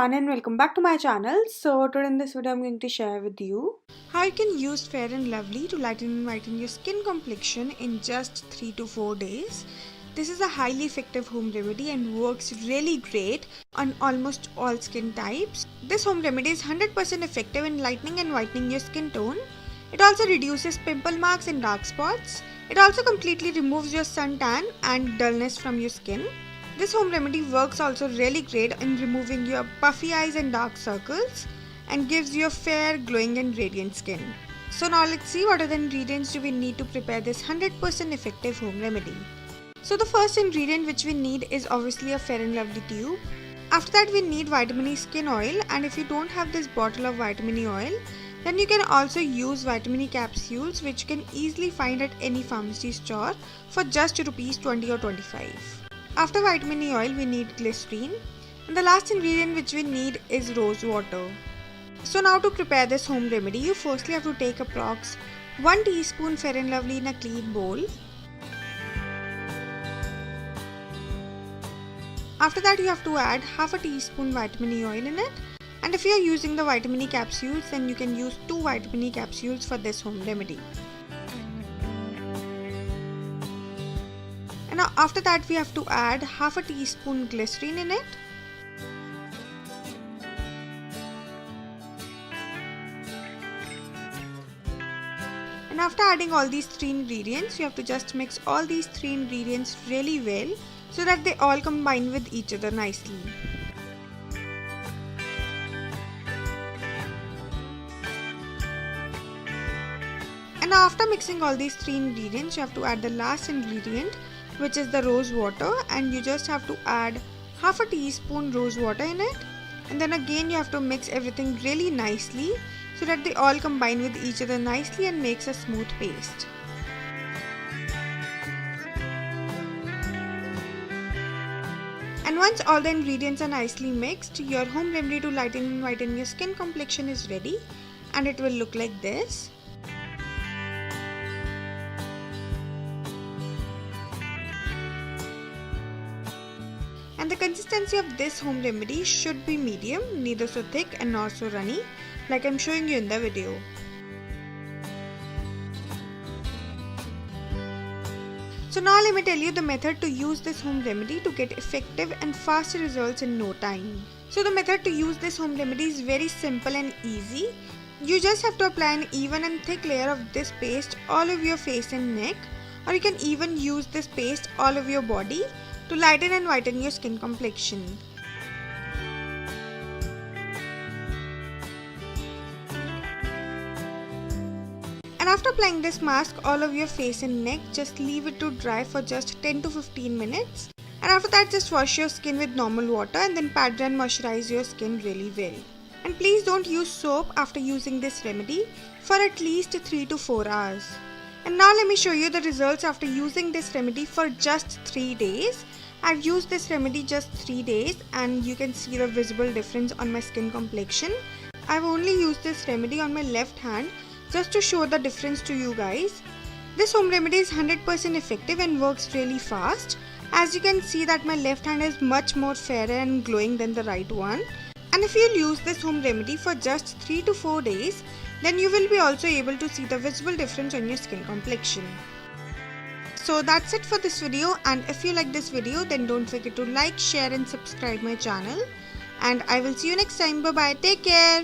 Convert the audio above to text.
everyone and welcome back to my channel. So today in this video I'm going to share with you how you can use Fair and Lovely to lighten and whiten your skin complexion in just 3 to 4 days. This is a highly effective home remedy and works really great on almost all skin types. This home remedy is 100% effective in lightening and whitening your skin tone. It also reduces pimple marks and dark spots. It also completely removes your suntan and dullness from your skin. This home remedy works also really great in removing your puffy eyes and dark circles and gives you a fair, glowing and radiant skin. So now let's see what are the ingredients do we need to prepare this 100% effective home remedy. So the first ingredient which we need is obviously a Fair and Lovely tube. After that we need vitamin E skin oil, and if you don't have this bottle of vitamin E oil, then you can also use vitamin E capsules which you can easily find at any pharmacy store for just Rs 20 or 25. After vitamin E oil we need glycerine, and the last ingredient which we need is rose water. So now to prepare this home remedy, you firstly have to take approx 1 teaspoon Fair and Lovely in a clean bowl. After that you have to add half a teaspoon vitamin E oil in it, and if you are using the vitamin E capsules then you can use 2 vitamin E capsules for this home remedy. And now after that we have to add half a teaspoon glycerine in it. And after adding all these 3 ingredients, you have to just mix all these 3 ingredients really well so that they all combine with each other nicely. And now after mixing all these 3 ingredients, you have to add the last ingredient, which is the rose water, and you just have to add half a teaspoon rose water in it, and then again you have to mix everything really nicely so that they all combine with each other nicely and makes a smooth paste. And once all the ingredients are nicely mixed, your home remedy to lighten and whiten your skin complexion is ready, and it will look like this. And the consistency of this home remedy should be medium, neither so thick and nor so runny, like I'm showing you in the video. So now let me tell you the method to use this home remedy to get effective and fast results in no time. So the method to use this home remedy is very simple and easy. You just have to apply an even and thick layer of this paste all over your face and neck, or you can even use this paste all over your body to lighten and whiten your skin complexion. And after applying this mask all over your face and neck, just leave it to dry for just 10 to 15 minutes. And after that just wash your skin with normal water and then pat dry and moisturize your skin really well. And please don't use soap after using this remedy for at least 3 to 4 hours. And now let me show you the results after using this remedy for just 3 days. I've used this remedy just 3 days and you can see the visible difference on my skin complexion. I've only used this remedy on my left hand just to show the difference to you guys. This home remedy is 100% effective and works really fast. As you can see that my left hand is much more fairer and glowing than the right one. And if you'll use this home remedy for just 3 to 4 days, then you will be also able to see the visible difference on your skin complexion. So that's it for this video, and if you like this video then don't forget to like, share and subscribe my channel, and I will see you next time. Bye bye, take care.